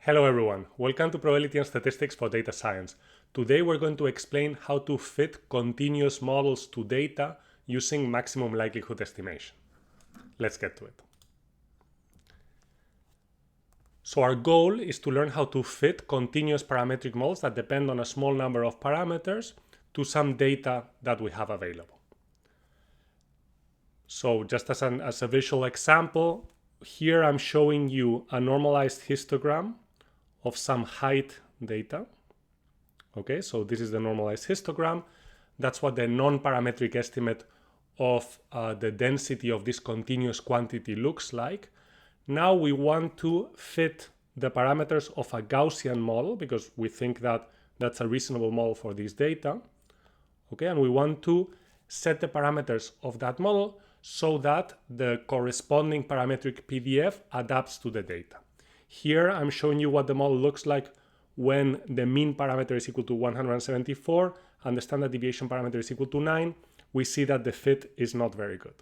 Hello everyone, welcome to Probability and Statistics for Data Science. Today we're going to explain how to fit continuous models to data using maximum likelihood estimation. Let's get to it. So our goal is to learn how to fit continuous parametric models that depend on a small number of parameters to some data that we have available. So just as a visual example, here I'm showing you a normalized histogram of some height data. Okay, so this is the normalized histogram. That's what the non-parametric estimate of the density of this continuous quantity looks like. Now we want to fit the parameters of a Gaussian model because we think that that's a reasonable model for this data. Okay, and we want to set the parameters of that model so that the corresponding parametric PDF adapts to the data. Here I'm showing you what the model looks like when the mean parameter is equal to 174 and the standard deviation parameter is equal to 9. We see that the fit is not very good.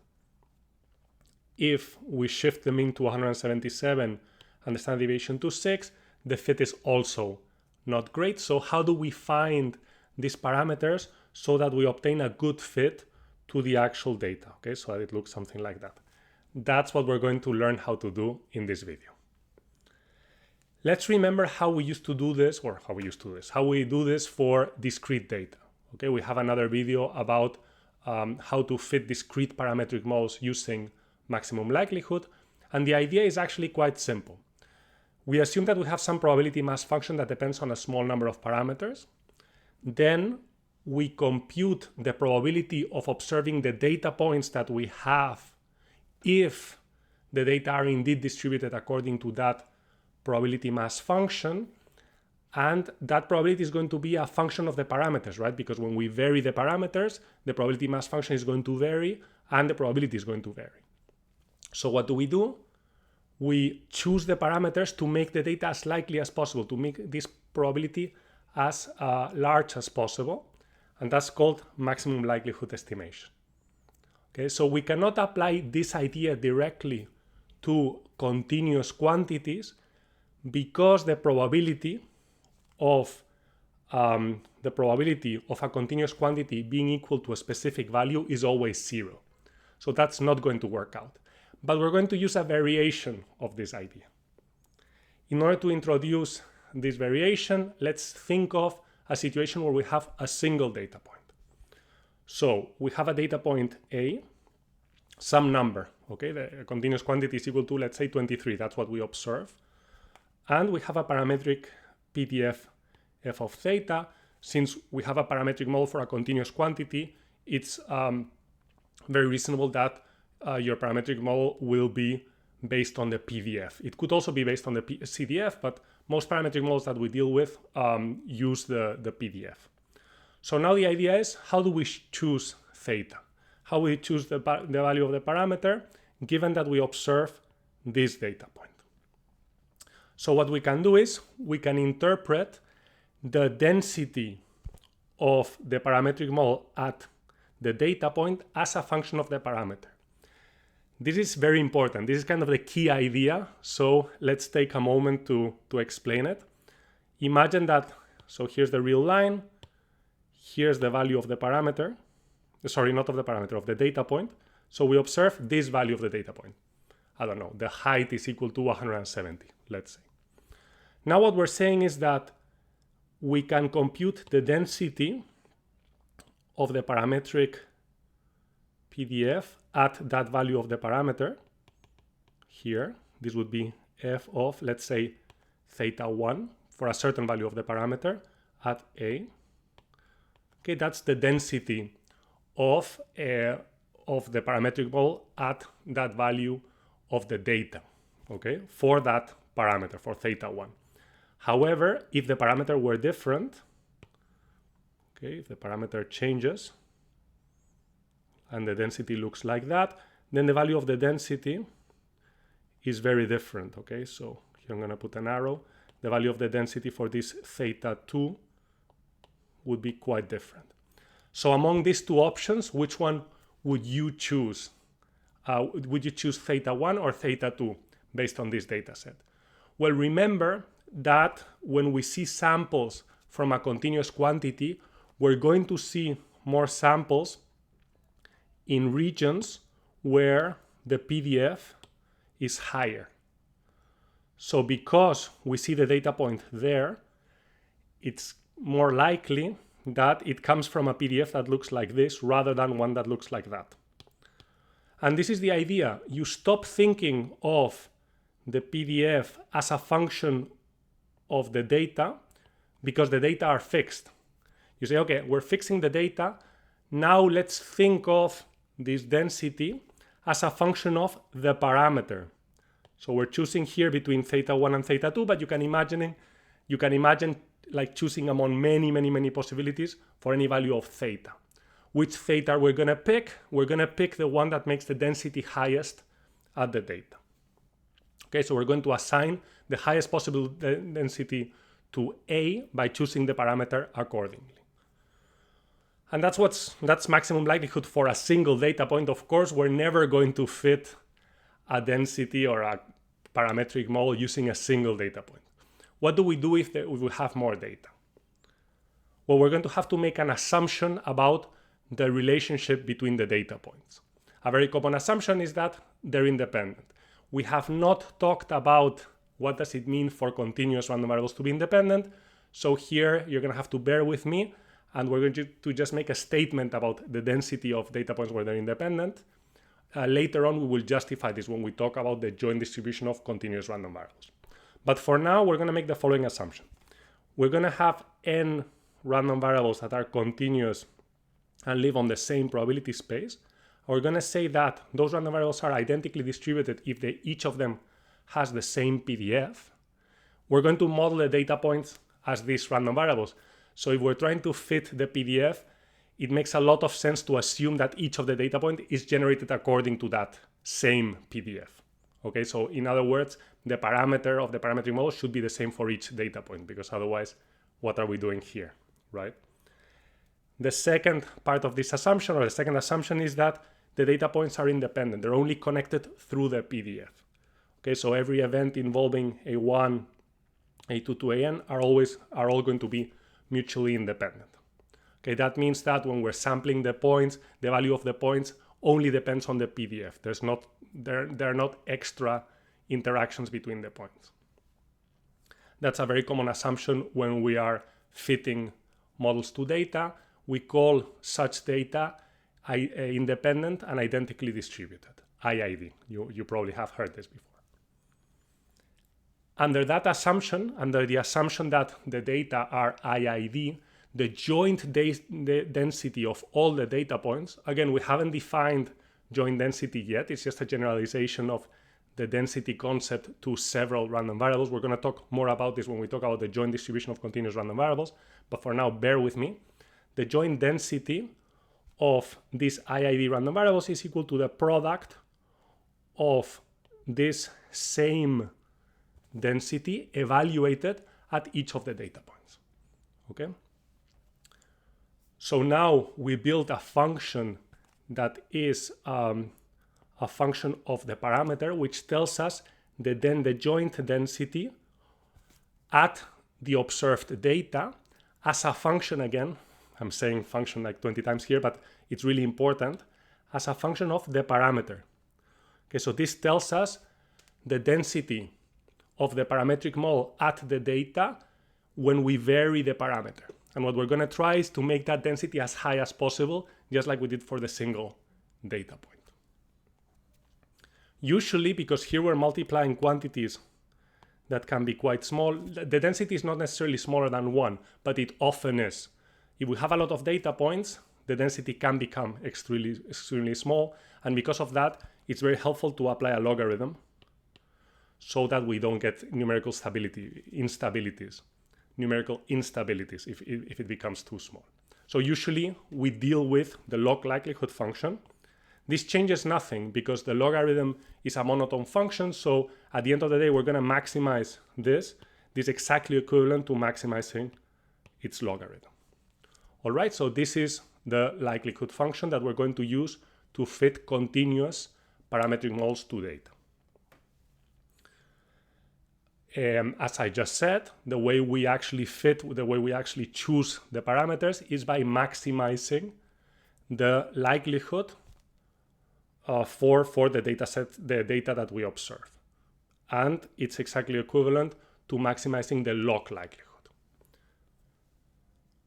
If we shift the mean to 177 and the standard deviation to 6, the fit is also not great. So how do we find these parameters so that we obtain a good fit to the actual data? Okay, so that it looks something like that. That's what we're going to learn how to do in this video. Let's remember how we used to do this, how we do this for discrete data. Okay, we have another video about how to fit discrete parametric models using maximum likelihood. And the idea is actually quite simple. We assume that we have some probability mass function that depends on a small number of parameters. Then we compute the probability of observing the data points that we have if the data are indeed distributed according to that probability mass function, and that probability is going to be a function of the parameters, right? Because when we vary the parameters, the probability mass function is going to vary and the probability is going to vary. So what do? We choose the parameters to make the data as likely as possible, to make this probability as large as possible, and that's called maximum likelihood estimation. Okay, so we cannot apply this idea directly to continuous quantities because the probability of a continuous quantity being equal to a specific value is always 0. So that's not going to work out. But we're going to use a variation of this idea. In order to introduce this variation, let's think of a situation where we have a single data point. So we have a data point A, some number, okay? The continuous quantity is equal to, let's say, 23. That's what we observe. And we have a parametric PDF f of theta. Since we have a parametric model for a continuous quantity, it's very reasonable that your parametric model will be based on the PDF. It could also be based on the CDF, but most parametric models that we deal with use the PDF. So now the idea is, how do we choose theta? How we choose the value of the parameter, given that we observe this data point. So what we can do is we can interpret the density of the parametric model at the data point as a function of the parameter. This is very important. This is kind of the key idea. So let's take a moment to explain it. Imagine that, so here's the real line. Here's the value of the parameter. Sorry, not of the parameter, of the data point. So we observe this value of the data point. I don't know, the height is equal to 170, let's say. Now what we're saying is that we can compute the density of the parametric PDF at that value of the parameter. Here, this would be f of, let's say, theta 1 for a certain value of the parameter at A. Okay, that's the density of the parametric model at that value of the data, okay, for that parameter, for theta 1. However, if the parameter were different, okay, if the parameter changes and the density looks like that, then the value of the density is very different, okay? So here I'm going to put an arrow. The value of the density for this theta 2 would be quite different. So among these two options, which one would you choose? Would you choose theta 1 or theta 2 based on this data set? Well, remember that when we see samples from a continuous quantity, we're going to see more samples in regions where the PDF is higher. So because we see the data point there, it's more likely that it comes from a PDF that looks like this rather than one that looks like that. And this is the idea. You stop thinking of the PDF as a function of the data because the data are fixed. You say, okay, we're fixing the data. Now let's think of this density as a function of the parameter. So we're choosing here between theta 1 and theta 2, but you can imagine like choosing among many possibilities for any value of theta. Which theta we're going to pick? We're going to pick the one that makes the density highest at the data. Okay, so we're going to assign the highest possible density to A by choosing the parameter accordingly. And that's maximum likelihood for a single data point. Of course, we're never going to fit a density or a parametric model using a single data point. What do we do if we have more data? Well, we're going to have to make an assumption about the relationship between the data points. A very common assumption is that they're independent. We have not talked about what does it mean for continuous random variables to be independent. So here you're going to have to bear with me, and we're going to just make a statement about the density of data points where they're independent. Later on, we will justify this when we talk about the joint distribution of continuous random variables. But for now, we're going to make the following assumption. We're going to have n random variables that are continuous and live on the same probability space. We're going to say that those random variables are identically distributed if each of them has the same PDF. We're going to model the data points as these random variables. So if we're trying to fit the PDF, it makes a lot of sense to assume that each of the data point is generated according to that same PDF. Okay, so in other words, the parameter of the parametric model should be the same for each data point, because otherwise, what are we doing here, right? The second part of this assumption, or the second assumption, is that the data points are independent. They're only connected through the PDF. Okay, so every event involving A1, A2 to AN are all going to be mutually independent. Okay, that means that when we're sampling the points, the value of the points only depends on the PDF. There are not extra interactions between the points. That's a very common assumption when we are fitting models to data. We call such data independent and identically distributed, IID. You probably have heard this before. Under that assumption, under the assumption that the data are IID, the joint density of all the data points, again, we haven't defined joint density yet. It's just a generalization of the density concept to several random variables. We're going to talk more about this when we talk about the joint distribution of continuous random variables. But for now, bear with me. The joint density of these IID random variables is equal to the product of this same density evaluated at each of the data points. Okay? So now we build a function that is a function of the parameter, which tells us that then the joint density at the observed data as a function, again, I'm saying function like 20 times here, but it's really important, as a function of the parameter. Okay, so this tells us the density of the parametric model at the data when we vary the parameter. And what we're going to try is to make that density as high as possible, just like we did for the single data point. Usually, because here we're multiplying quantities that can be quite small, the density is not necessarily smaller than 1, but it often is. If we have a lot of data points, the density can become extremely small. And because of that, it's very helpful to apply a logarithm so that we don't get numerical instabilities if it becomes too small. So usually we deal with the log likelihood function. This changes nothing because the logarithm is a monotone function. So at the end of the day, we're going to maximize this. This is exactly equivalent to maximizing its logarithm. All right, so this is the likelihood function that we're going to use to fit continuous parametric models to data. as I just said, the way we actually choose the parameters is by maximizing the likelihood for the data set, the data that we observe. And it's exactly equivalent to maximizing the log likelihood.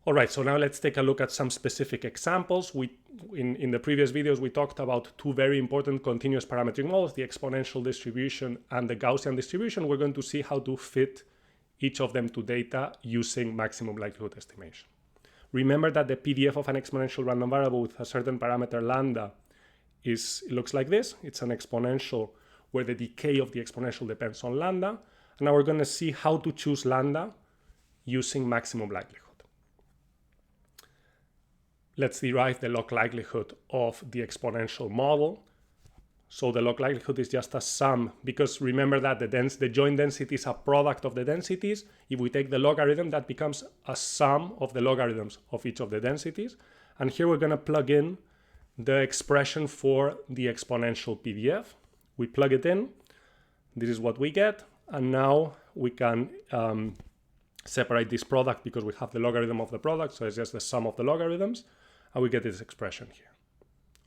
All right, so now let's take a look at some specific examples. In the previous videos, we talked about two very important continuous parametric models, the exponential distribution and the Gaussian distribution. We're going to see how to fit each of them to data using maximum likelihood estimation. Remember that the PDF of an exponential random variable with a certain parameter lambda it looks like this. It's an exponential where the decay of the exponential depends on lambda. And now we're going to see how to choose lambda using maximum likelihood. Let's derive the log likelihood of the exponential model. So the log likelihood is just a sum, because remember that the joint density is a product of the densities. If we take the logarithm, that becomes a sum of the logarithms of each of the densities. And here we're going to plug in the expression for the exponential PDF. We plug it in. This is what we get. And now we can separate this product because we have the logarithm of the product. So it's just the sum of the logarithms. And we get this expression here,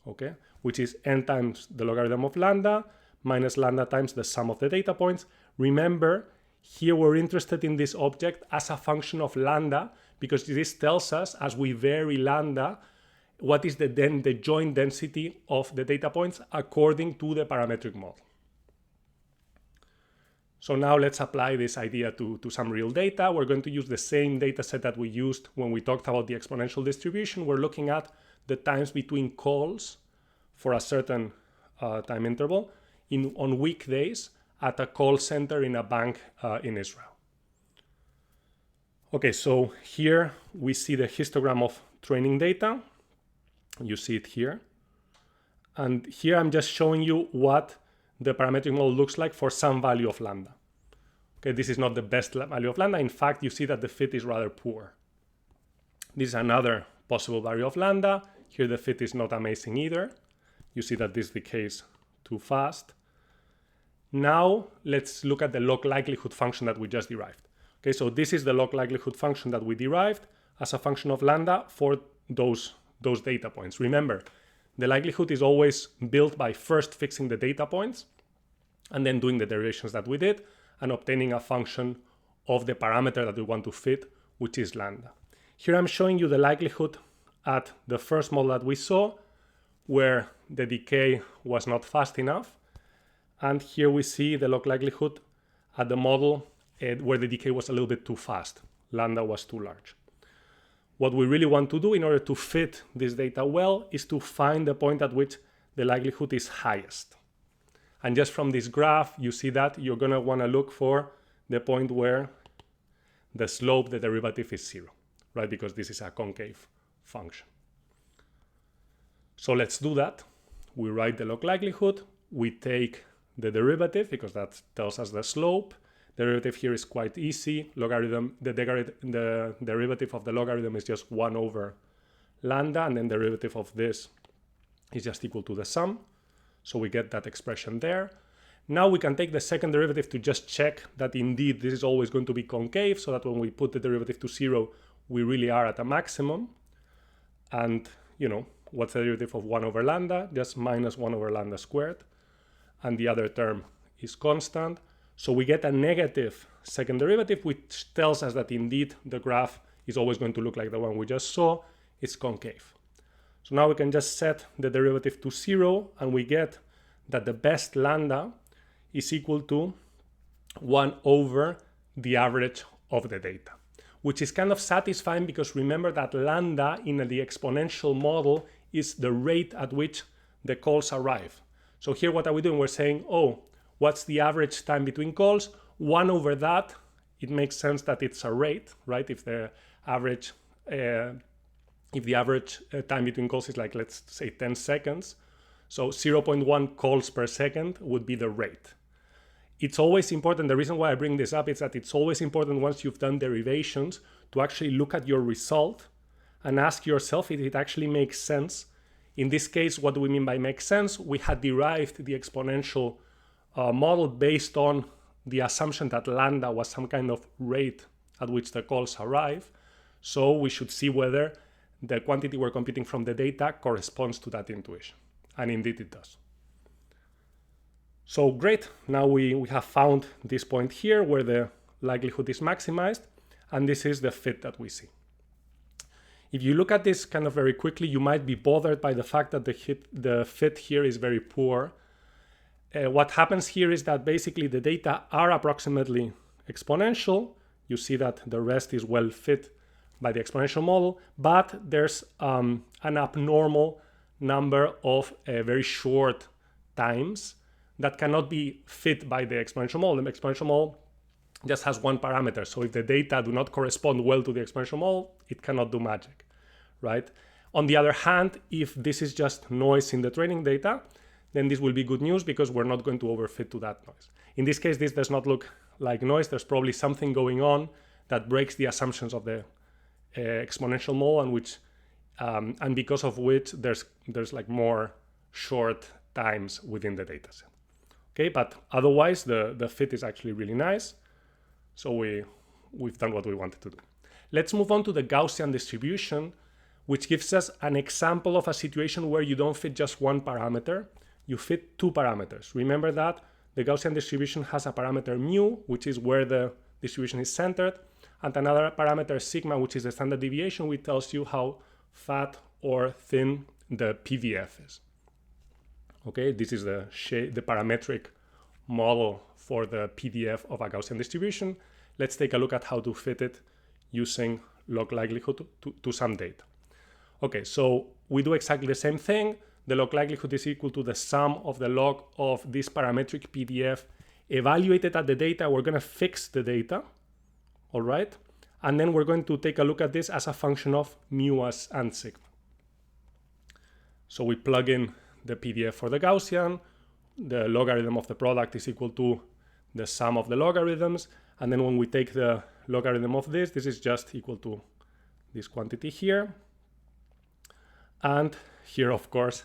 okay, which is n times the logarithm of lambda minus lambda times the sum of the data points. Remember, here we're interested in this object as a function of lambda, because this tells us, as we vary lambda, what is the joint density of the data points according to the parametric model. So now let's apply this idea to some real data. We're going to use the same data set that we used when we talked about the exponential distribution. We're looking at the times between calls for a certain time interval on weekdays at a call center in a bank in Israel. Okay, so here we see the histogram of training data. You see it here. And here I'm just showing you what the parametric model looks like for some value of lambda. Okay, this is not the best value of lambda. In fact, you see that the fit is rather poor. This is another possible value of lambda. Here the fit is not amazing either. You see that this decays too fast. Now let's look at the log likelihood function that we just derived. Okay, so this is the log likelihood function that we derived as a function of lambda for those data points. Remember, the likelihood is always built by first fixing the data points and then doing the derivations that we did and obtaining a function of the parameter that we want to fit, which is lambda. Here I'm showing you the likelihood at the first model that we saw, where the decay was not fast enough. And here we see the log likelihood at the model where the decay was a little bit too fast. Lambda was too large. What we really want to do in order to fit this data well is to find the point at which the likelihood is highest. And just from this graph, you see that you're going to want to look for the point where the slope, the derivative is 0, right? Because this is a concave function. So let's do that. We write the log likelihood. We take the derivative because that tells us the slope. The derivative here is quite easy. The derivative of the logarithm is just 1 over lambda, and then the derivative of this is just equal to the sum. So we get that expression there. Now we can take the second derivative to just check that indeed this is always going to be concave, so that when we put the derivative to 0, we really are at a maximum. And, what's the derivative of 1 over lambda? Just minus 1 over lambda squared. And the other term is constant. So we get a negative second derivative, which tells us that indeed the graph is always going to look like the one we just saw. It's concave. So now we can just set the derivative to 0, and we get that the best lambda is equal to 1 over the average of the data, which is kind of satisfying because remember that lambda in the exponential model is the rate at which the calls arrive. So here what are we doing? We're saying, what's the average time between calls? 1 over that, it makes sense that it's a rate, right? If the average time between calls is like, let's say 10 seconds. So 0.1 calls per second would be the rate. It's always important, the reason why I bring this up is that it's always important once you've done derivations to actually look at your result and ask yourself if it actually makes sense. In this case, what do we mean by make sense? We had derived the exponential model based on the assumption that lambda was some kind of rate at which the calls arrive. So we should see whether the quantity we're computing from the data corresponds to that intuition. And indeed it does. So great, now we have found this point here where the likelihood is maximized, and this is the fit that we see. If you look at this kind of very quickly, you might be bothered by the fact that the fit here is very poor. What happens here is that basically the data are approximately exponential. You see that the rest is well fit by the exponential model, but there's an abnormal number of very short times that cannot be fit by the exponential model. The exponential model just has one parameter. So if the data do not correspond well to the exponential model, it cannot do magic, right? On the other hand, if this is just noise in the training data, then this will be good news because we're not going to overfit to that noise. In this case, this does not look like noise. There's probably something going on that breaks the assumptions of the exponential model, and because of which there's like more short times within the dataset. Okay, but otherwise the fit is actually really nice. So we've done what we wanted to do. Let's move on to the Gaussian distribution, which gives us an example of a situation where you don't fit just one parameter, you fit two parameters. Remember that the Gaussian distribution has a parameter mu, which is where the distribution is centered, and another parameter sigma, which is the standard deviation, which tells you how fat or thin the PDF is. Okay, this is the parametric model for the PDF of a Gaussian distribution. Let's take a look at how to fit it using log likelihood to some data. Okay, so we do exactly the same thing. The log likelihood is equal to the sum of the log of this parametric PDF evaluated at the data. We're going to fix the data, all right? And then we're going to take a look at this as a function of mu and sigma. So we plug in the PDF for the Gaussian. The logarithm of the product is equal to the sum of the logarithms. And then when we take the logarithm of this is just equal to this quantity here. And here, of course,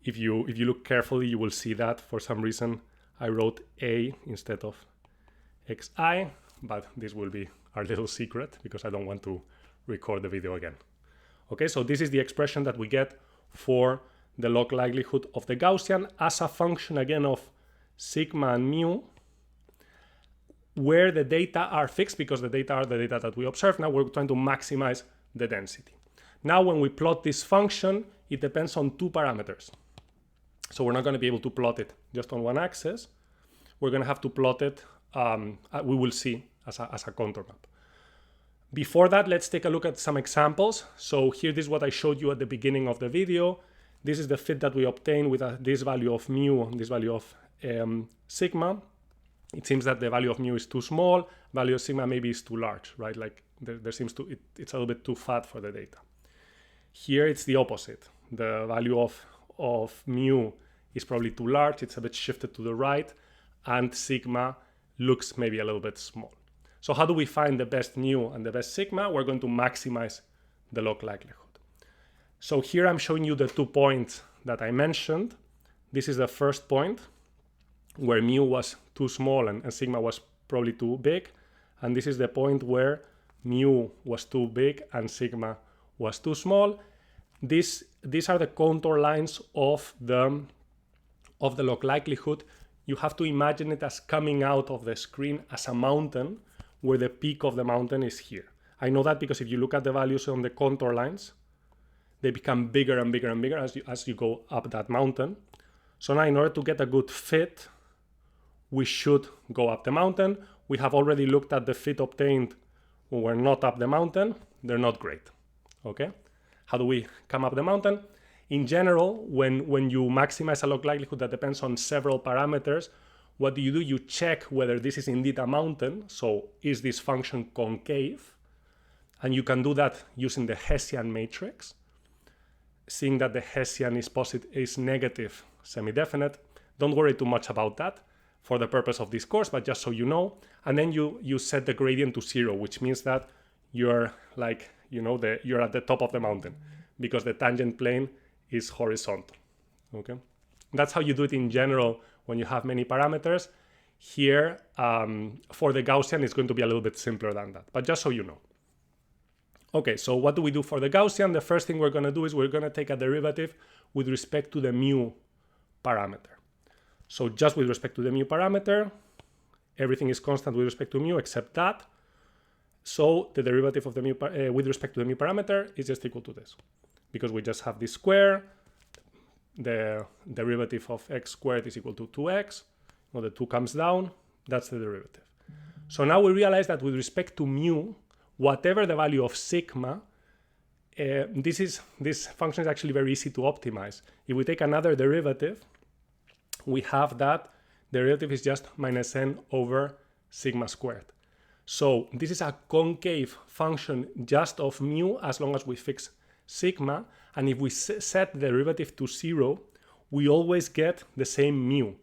if you look carefully, you will see that for some reason I wrote a instead of xi, but this will be our little secret because I don't want to record the video again. Okay, so this is the expression that we get for the log likelihood of the Gaussian as a function again of sigma and mu, where the data are fixed because the data are the data that we observe. Now we're trying to maximize the density. Now when we plot this function, it depends on two parameters. So we're not going to be able to plot it just on one axis. We're going to have to plot it, we will see, as a contour map. Before that, let's take a look at some examples. So here, this is what I showed you at the beginning of the video. This is the fit that we obtain with this value of mu and this value of sigma. It seems that the value of mu is too small, value of sigma maybe is too large, right? Like there seems to, it's a little bit too fat for the data. Here it's the opposite. The value of mu is probably too large, it's a bit shifted to the right, and sigma looks maybe a little bit small. So how do we find the best mu and the best sigma? We're going to maximize the log likelihood. So here I'm showing you the 2 points that I mentioned. This is the first point where mu was too small and sigma was probably too big. And this is the point where mu was too big and sigma was too small. These are the contour lines of the log likelihood. You have to imagine it as coming out of the screen as a mountain where the peak of the mountain is here. I know that because if you look at the values on the contour lines, they become bigger and bigger and bigger as you go up that mountain. So now in order to get a good fit, we should go up the mountain. We have already looked at the fit obtained when we're not up the mountain. They're not great, okay? How do we come up the mountain? In general, when you maximize a log likelihood that depends on several parameters, what do? You check whether this is indeed a mountain. So is this function concave? And you can do that using the Hessian matrix. Seeing that the Hessian is negative semi-definite. Don't worry too much about that for the purpose of this course, but just so you know. And then you set the gradient to 0, which means that you're like, you're at the top of the mountain because the tangent plane is horizontal, okay? That's how you do it in general when you have many parameters. Here, for the Gaussian, it's going to be a little bit simpler than that, but just so you know. Okay, so what do we do for the Gaussian? The first thing we're going to do is we're going to take a derivative with respect to the mu parameter. So just with respect to the mu parameter, everything is constant with respect to mu except that. So the derivative of the mu with respect to the mu parameter is just equal to this, because we just have this square. The derivative of x squared is equal to 2x. Now the 2 comes down. That's the derivative. So now we realize that with respect to mu, whatever the value of sigma, this function is actually very easy to optimize. If we take another derivative, we have that derivative is just minus n over sigma squared. So this is a concave function just of mu as long as we fix sigma. And if we set the derivative to 0, we always get the same mu.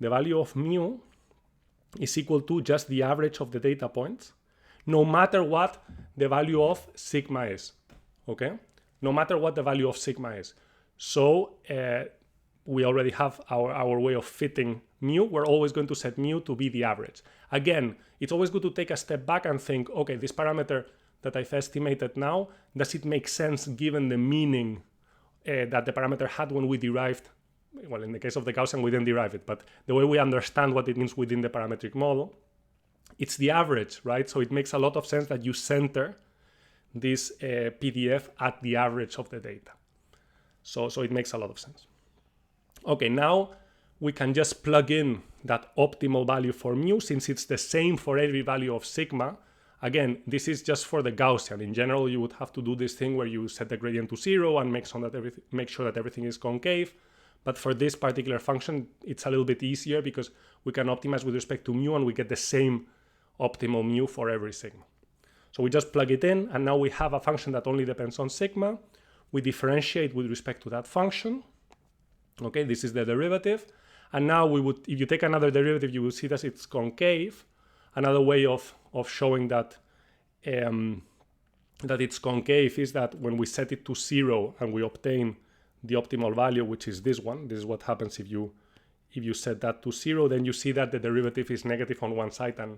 The value of mu is equal to just the average of the data points, no matter what the value of sigma is, okay? No matter what the value of sigma is. So we already have our way of fitting mu. We're always going to set mu to be the average. Again, it's always good to take a step back and think, okay, this parameter that I've estimated now, does it make sense given the meaning that the parameter had when we derived, well, in the case of the Gaussian, we didn't derive it, but the way we understand what it means within the parametric model, it's the average, right? So it makes a lot of sense that you center this PDF at the average of the data. So it makes a lot of sense. Okay, now we can just plug in that optimal value for mu, since it's the same for every value of sigma. Again, this is just for the Gaussian. In general, you would have to do this thing where you set the gradient to 0 and make sure that everything is concave. But for this particular function, it's a little bit easier because we can optimize with respect to mu and we get the same optimal mu for every sigma. So we just plug it in, and now we have a function that only depends on sigma. We differentiate with respect to that function. Okay, this is the derivative. And now we would, if you take another derivative, you will see that it's concave. Another way of showing that that it's concave is that when we set it to 0 and we obtain the optimal value, which is this one. This is what happens if you set that to 0, then you see that the derivative is negative on one side and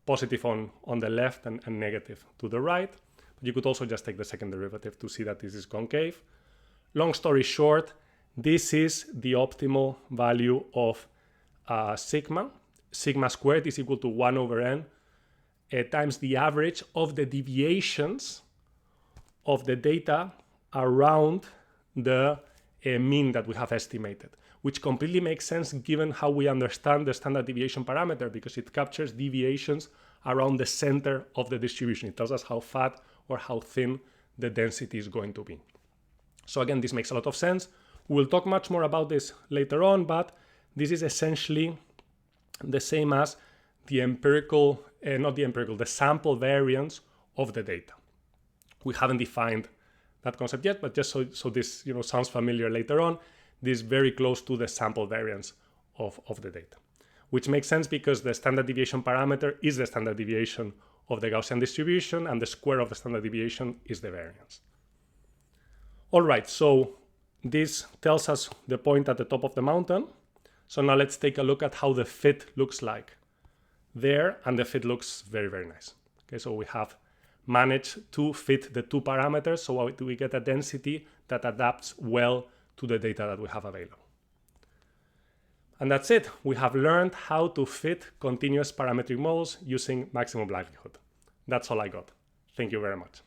positive on the left and negative to the right. But you could also just take the second derivative to see that this is concave. Long story short, this is the optimal value of sigma. Sigma squared is equal to 1 over n times the average of the deviations of the data around the mean that we have estimated, which completely makes sense given how we understand the standard deviation parameter, because it captures deviations around the center of the distribution. It tells us how fat or how thin the density is going to be. So again, this makes a lot of sense. We'll talk much more about this later on, but this is essentially the same as the empirical, the sample variance of the data. We haven't defined that concept yet, but just so this sounds familiar later on, this is very close to the sample variance of the data, which makes sense because the standard deviation parameter is the standard deviation of the Gaussian distribution, and the square of the standard deviation is the variance. All right, so this tells us the point at the top of the mountain. So now let's take a look at how the fit looks like there, and the fit looks very, very nice. Okay, so we have managed to fit the two parameters, so we get a density that adapts well to the data that we have available. And that's it. We have learned how to fit continuous parametric models using maximum likelihood. That's all I got. Thank you very much.